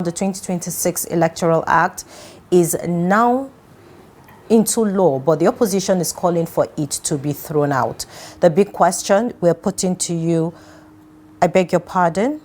The 2026 Electoral Act is now into law, but the opposition is calling for it to be thrown out. The big question we're putting to you, I beg your pardon.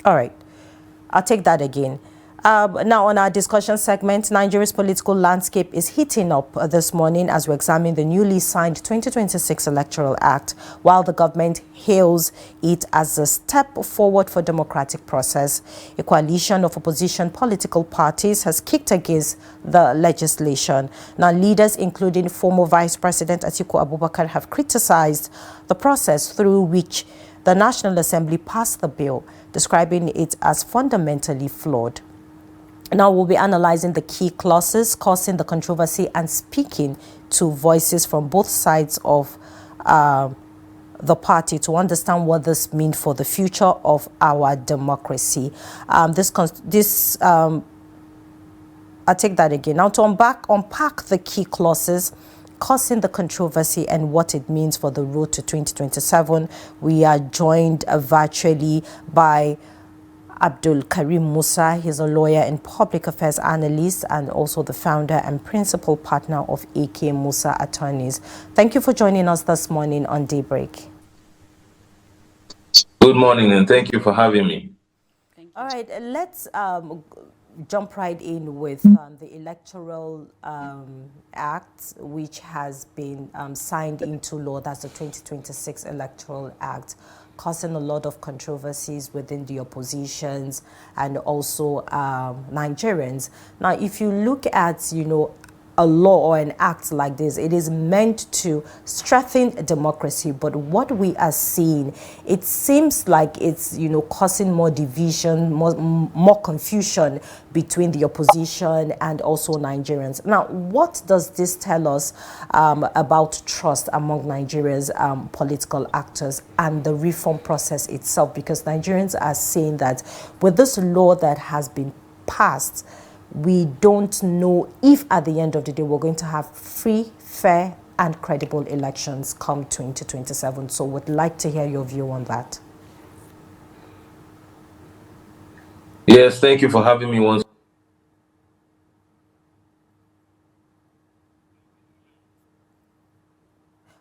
All right, I'll take that again. Now on our discussion segment, Nigeria's political landscape is heating up this morning as we examine the newly signed 2026 Electoral Act, while the government hails it as a step forward for democratic process. A coalition of opposition political parties has kicked against the legislation. Now, leaders including former Vice President Atiku Abubakar have criticized the process through which the National Assembly passed the bill, describing it as fundamentally flawed. Now we'll be analyzing the key clauses causing the controversy and speaking to voices from both sides of the party to understand what this means for the future of our democracy. I'll take that again. Now to unpack the key clauses causing the controversy and what it means for the road to 2027, we are joined virtually by AbdulKareem Musa. He's a lawyer and public affairs analyst and also the founder and principal partner of AK Musa Attorneys. Thank you for joining us this morning on Daybreak. Good morning and thank you for having me. All right, let's jump right in with the Electoral Act, which has been signed into law. That's the 2026 Electoral Act, causing a lot of controversies within the oppositions and also Nigerians. Now, if you look at, a law or an act like this, it is meant to strengthen democracy. But what we are seeing, it seems like it's, causing more division, more confusion between the opposition and also Nigerians. Now, what does this tell us about trust among Nigeria's political actors and the reform process itself? Because Nigerians are saying that with this law that has been passed, we don't know if at the end of the day we're going to have free, fair, and credible elections come 2027. So would like to hear your view on that. Yes, thank you for having me once.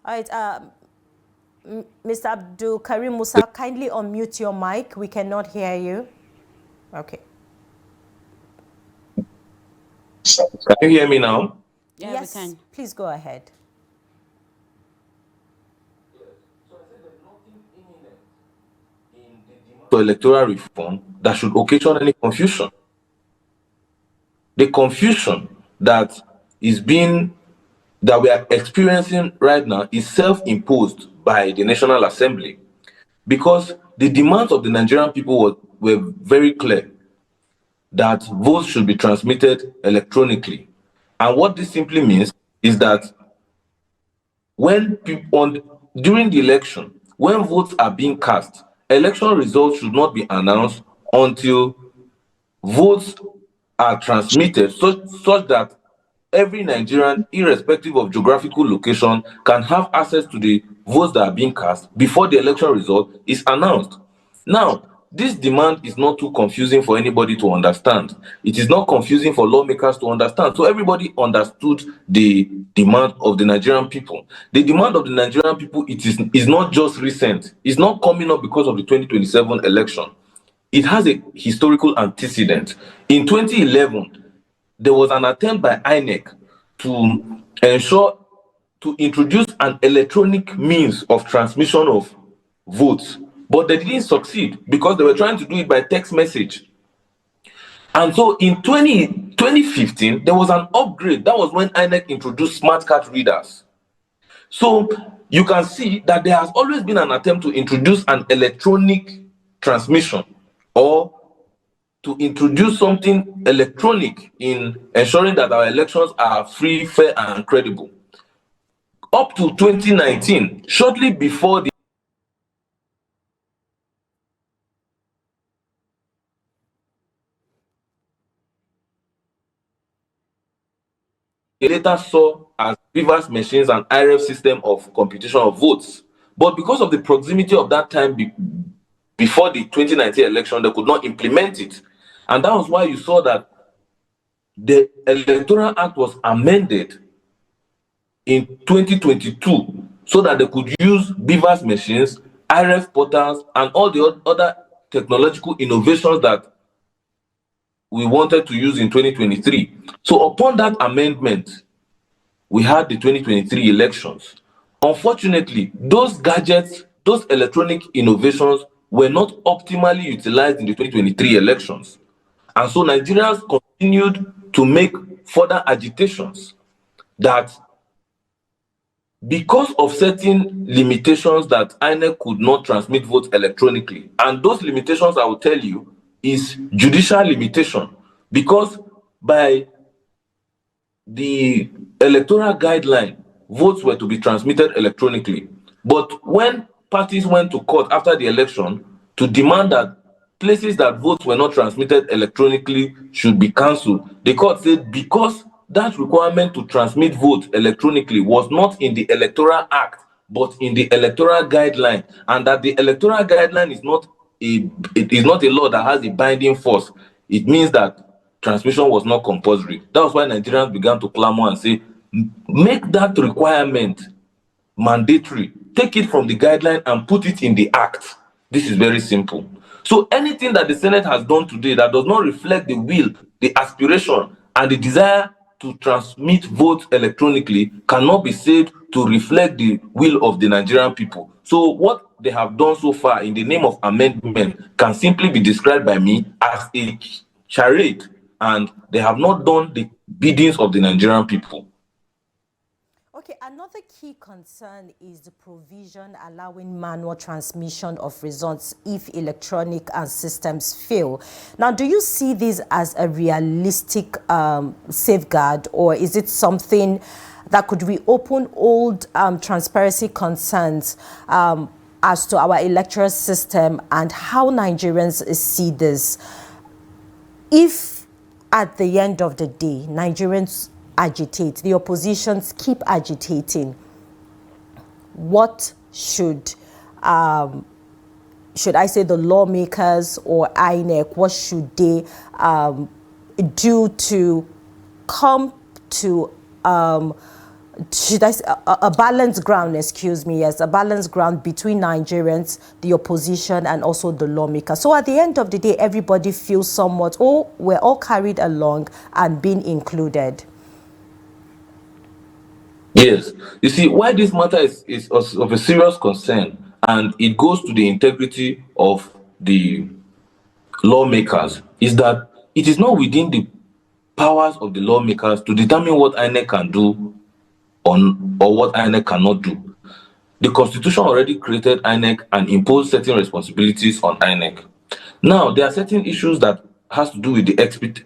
All right, Mr. AbdulKareem Musa, kindly unmute your mic. We cannot hear you. Okay. Can you hear me now? Yeah, yes, we can. Please go ahead. To electoral reform that should occasion any confusion. The confusion that we are experiencing right now is self-imposed by the National Assembly, because the demands of the Nigerian people were very clear, that votes should be transmitted electronically. And what this simply means is that when during the election, when votes are being cast, election results should not be announced until votes are transmitted, such that every Nigerian, irrespective of geographical location, can have access to the votes that are being cast before the election result is announced. Now, this demand is not too confusing for anybody to understand. It is not confusing for lawmakers to understand. So everybody understood the demand of the Nigerian people. The demand of the Nigerian people is not just recent. It's not coming up because of the 2027 election. It has a historical antecedent. In 2011, there was an attempt by INEC to introduce an electronic means of transmission of votes, but they didn't succeed because they were trying to do it by text message. And so in 2015, there was an upgrade. That was when INEC introduced smart card readers. So you can see that there has always been an attempt to introduce an electronic transmission or to introduce something electronic in ensuring that our elections are free, fair, and credible. Up to 2019, shortly before the later saw as reverse machines and IREF system of computation of votes. But because of the proximity of that time before the 2019 election, they could not implement it. And that was why you saw that the Electoral Act was amended in 2022 so that they could use beavers machines, IRF portals, and all the other technological innovations that we wanted to use in 2023. So upon that amendment, we had the 2023 elections. Unfortunately, those gadgets, those electronic innovations were not optimally utilized in the 2023 elections. And so Nigerians continued to make further agitations that because of certain limitations that INEC could not transmit votes electronically, and those limitations I will tell you is judicial limitation, because by the electoral guideline, votes were to be transmitted electronically. But when parties went to court after the election to demand that places that votes were not transmitted electronically should be cancelled, the court said because that requirement to transmit votes electronically was not in the Electoral Act, but in the electoral guideline, and that the electoral guideline is not a law that has a binding force. It means that transmission was not compulsory. That was why Nigerians began to clamor and say, make that requirement mandatory. Take it from the guideline and put it in the act. This is very simple. So anything that the Senate has done today that does not reflect the will, the aspiration, and the desire to transmit votes electronically cannot be said to reflect the will of the Nigerian people. So what they have done so far in the name of amendment can simply be described by me as a charade, and they have not done the biddings of the Nigerian people. Okay, another key concern is the provision allowing manual transmission of results if electronic systems fail. Now, do you see this as a realistic safeguard, or is it something that could reopen old transparency concerns as to our electoral system and how Nigerians see this? If at the end of the day, Nigerians agitate, the oppositions keep agitating, what should I say the lawmakers or INEC, what should they do to come to should I say a balanced ground, a balanced ground between Nigerians, the opposition, and also the lawmakers. So at the end of the day, everybody feels somewhat, we're all carried along and being included. Yes. You see, why this matter is of a serious concern, and it goes to the integrity of the lawmakers, is that it is not within the powers of the lawmakers to determine what INEC can do or what INEC cannot do. The Constitution already created INEC and imposed certain responsibilities on INEC. Now, there are certain issues that has to do with the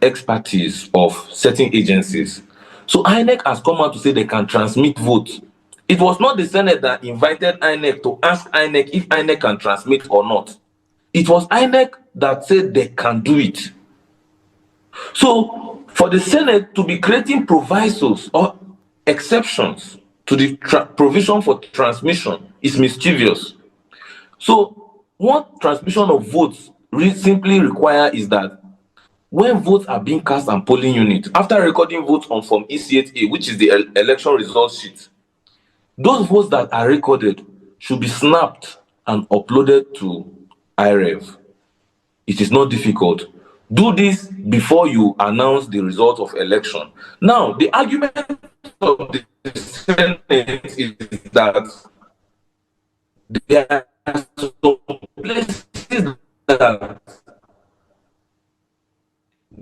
expertise of certain agencies. So INEC has come out to say they can transmit votes. It was not the Senate that invited INEC to ask INEC if INEC can transmit or not. It was INEC that said they can do it. So for the Senate to be creating provisos or exceptions to the provision for transmission is mischievous. So what transmission of votes simply require is that when votes are being cast and polling unit, after recording votes on Form EC8A, which is the election results sheet, those votes that are recorded should be snapped and uploaded to IREV. It is not difficult. Do this before you announce the result of election. Now, the argument of the Senate is that there are some places that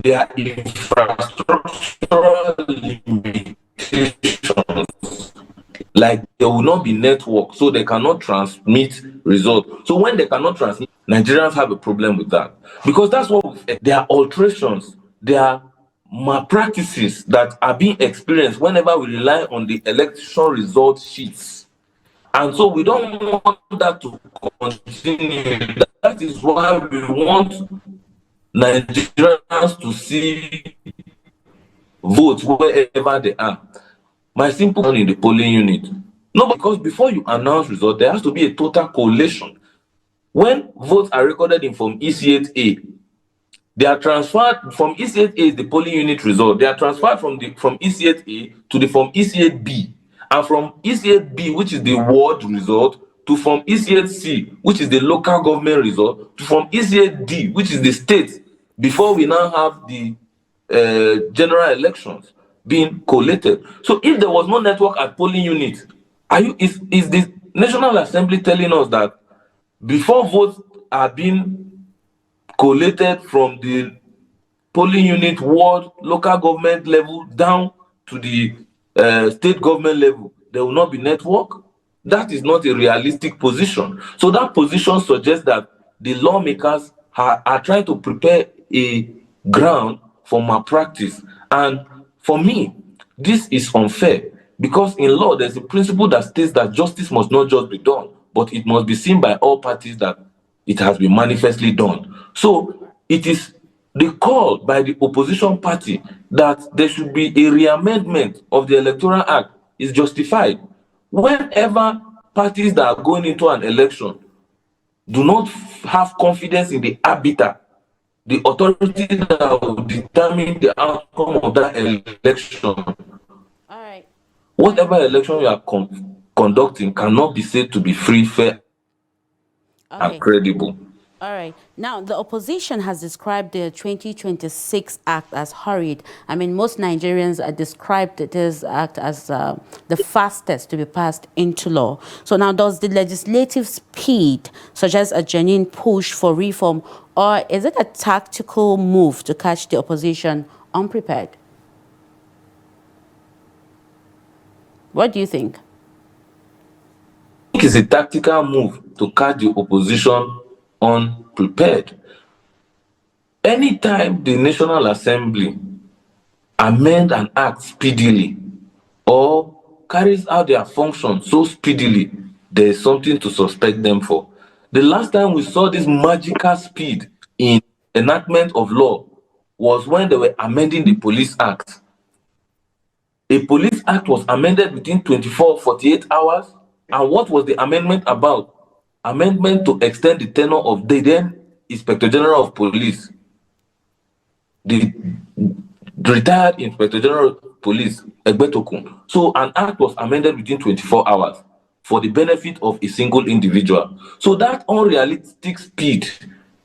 there are infrastructural limitations, like there will not be network, so they cannot transmit results. So when they cannot transmit, Nigerians have a problem with that, because that's what there are alterations, there are malpractices that are being experienced whenever we rely on the election result sheets. And so we don't want that to continue. That is why we want Nigerians to see votes wherever they are. My simple one in the polling unit. No, because before you announce results, there has to be a total collation. When votes are recorded in Form EC8A, they are transferred from EC8A is the polling unit result. They are transferred from EC8A to the Form EC8B, and from EC8B, which is the ward result, to Form EC8C, which is the local government result, to Form EC8D, which is the state, before we now have the general elections being collated. So if there was no network at polling units, is the National Assembly telling us that before votes are being collated from the polling unit, ward, local government level down to the state government level, there will not be network? That is not a realistic position. So that position suggests that the lawmakers are trying to prepare a ground for malpractice. And for me, this is unfair, because in law, there's a principle that states that justice must not just be done, but it must be seen by all parties that it has been manifestly done. So it is the call by the opposition party that there should be a reamendment of the Electoral Act is justified. Whenever parties that are going into an election do not have confidence in the arbiter, the authority that will determine the outcome of that election, All right. whatever election you are conducting cannot be said to be free, fair, and Okay. credible. All right. Now, the opposition has described the 2026 Act as hurried. I mean, most Nigerians have described this act as the fastest to be passed into law. So now, does the legislative speed suggest a genuine push for reform, or is it a tactical move to catch the opposition unprepared? What do you think? I think it's a tactical move to catch the opposition unprepared. Anytime the National Assembly amend an act speedily or carries out their function so speedily, there is something to suspect them for. The last time we saw this magical speed in enactment of law was when they were amending the Police Act. A Police Act was amended within 24 48 hours. And what was the amendment about? Amendment to extend the tenure of the then Inspector General of Police, the retired Inspector General of Police, Egbetokun. So an act was amended within 24 hours for the benefit of a single individual. So that unrealistic speed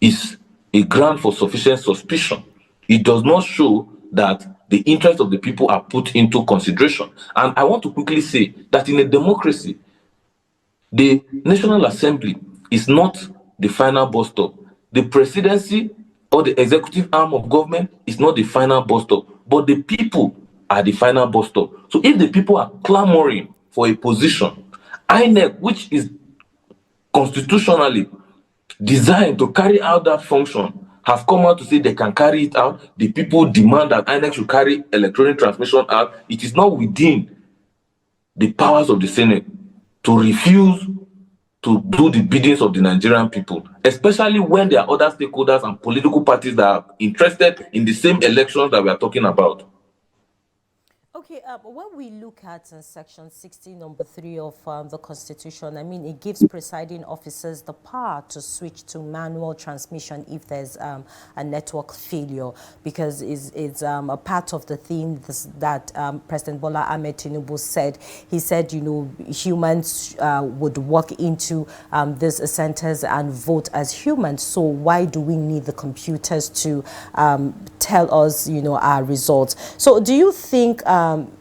is a ground for sufficient suspicion. It does not show that the interests of the people are put into consideration. And I want to quickly say that in a democracy, the National Assembly is not the final bus stop. The presidency or the executive arm of government is not the final bus stop, but the people are the final bus stop. So if the people are clamoring for a position, INEC, which is constitutionally designed to carry out that function, have come out to say they can carry it out. The people demand that INEC should carry electronic transmission out. It is not within the powers of the Senate to refuse to do the biddings of the Nigerian people, especially when there are other stakeholders and political parties that are interested in the same elections that we are talking about. Okay, when we look at Section 60, number 3 of the Constitution, I mean, it gives presiding officers the power to switch to manual transmission if there's a network failure, because it's a part of the theme that President Bola Ahmed Tinubu said. He said, you know, humans would walk into these centers and vote as humans. So why do we need the computers to tell us, you know, our results? So do you think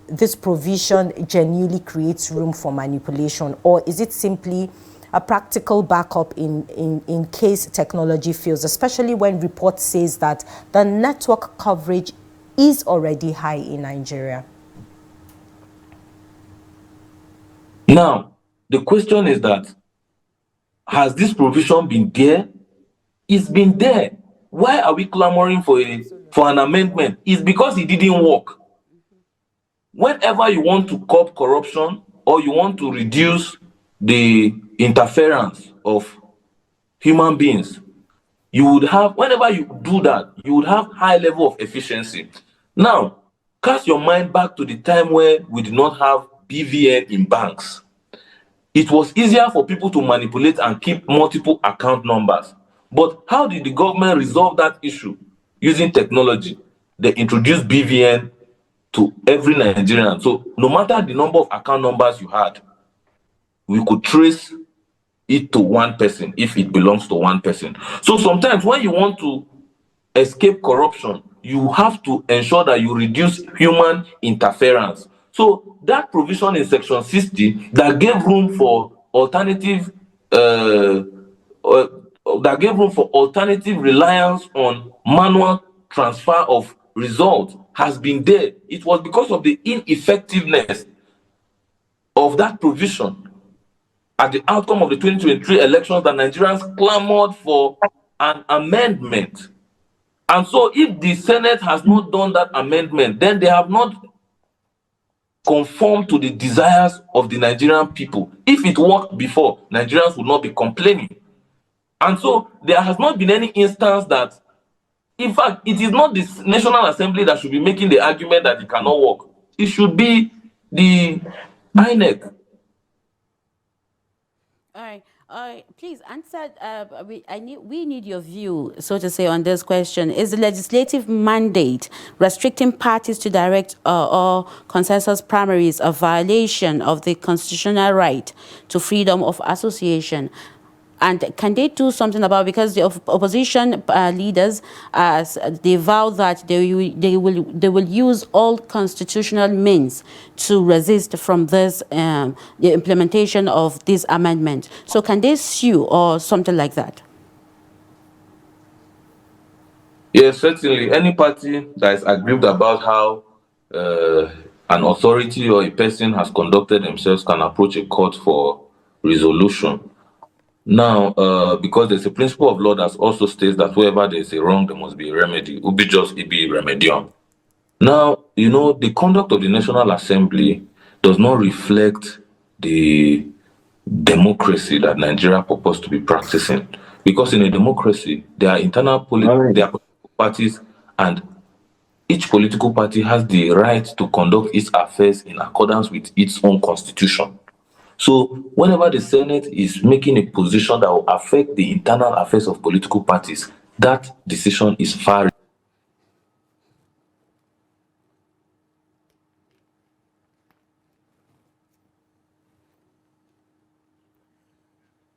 this provision genuinely creates room for manipulation, or is it simply a practical backup in case technology fails, especially when report says that the network coverage is already high in Nigeria? Now, the question is that, has this provision been there? It's been there. Why are we clamoring for an amendment? It's because it didn't work. Whenever you want to curb corruption or you want to reduce the interference of human beings, you would have, whenever you do that, you would have high level of efficiency. Now, cast your mind back to the time where we did not have BVN in banks. it was easier for people to manipulate and keep multiple account numbers. But how did the government resolve that issue? Using technology. They introduced BVN to every Nigerian. So no matter the number of account numbers you had, we could trace it to one person if it belongs to one person. So sometimes when you want to escape corruption, you have to ensure that you reduce human interference. So that provision in section 60 that gave room for alternative uh, uh, that gave room for alternative reliance on manual transfer of results has been there. It was because of the ineffectiveness of that provision at the outcome of the 2023 elections that Nigerians clamored for an amendment. And so if the Senate has not done that amendment, then they have not conformed to the desires of the Nigerian people. If it worked before, Nigerians would not be complaining. And so there has not been any instance that, in fact, it is not the National Assembly that should be making the argument that it cannot work. It should be the INEC. All right. Please answer. We need your view, so to say, on this question. Is the legislative mandate restricting parties to direct or consensus primaries a violation of the constitutional right to freedom of association? And can they do something about, because the opposition leaders, they vow that they will use all constitutional means to resist from this the implementation of this amendment. So can they sue or something like that? Yes, certainly. Any party that is aggrieved about how an authority or a person has conducted themselves can approach a court for resolution. Now, because there's a principle of law that also states that wherever there's a wrong, there must be a remedy. Ubi just ibi remedium. Now, the conduct of the National Assembly does not reflect the democracy that Nigeria purports to be practicing. Because in a democracy, there are there are political parties, and each political party has the right to conduct its affairs in accordance with its own constitution. So whenever the Senate is making a position that will affect the internal affairs of political parties, that decision is far,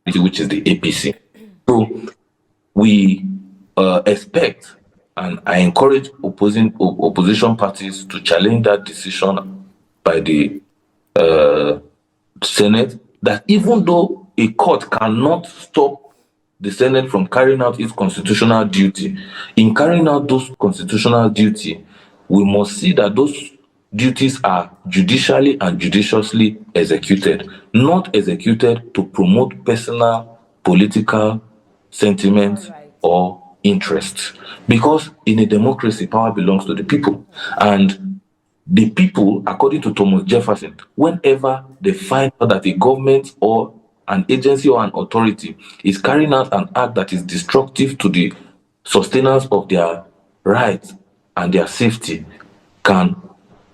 which is the APC. So we expect, and I encourage opposition parties to challenge that decision by the Senate, that even though a court cannot stop the Senate from carrying out its constitutional duty, in carrying out those constitutional duty, we must see that those duties are judicially and judiciously executed, not executed to promote personal political sentiments or interests. Because in a democracy, power belongs to the people. And the people, according to Thomas Jefferson, whenever they find out that a government or an agency or an authority is carrying out an act that is destructive to the sustenance of their rights and their safety, can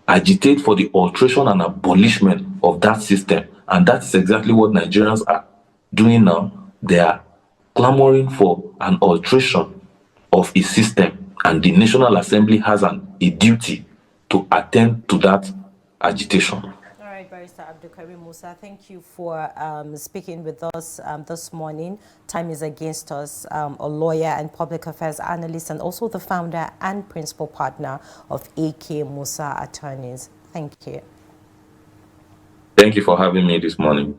agitate for the alteration and abolishment of that system. And that's exactly what Nigerians are doing now. They are clamoring for an alteration of a system, and the National Assembly has a duty to attend to that agitation. All right, Barrister AbdulKareem Musa, thank you for speaking with us this morning. Time is against us. A lawyer and public affairs analyst, and also the founder and principal partner of AK Musa Attorneys. Thank you. Thank you for having me this morning.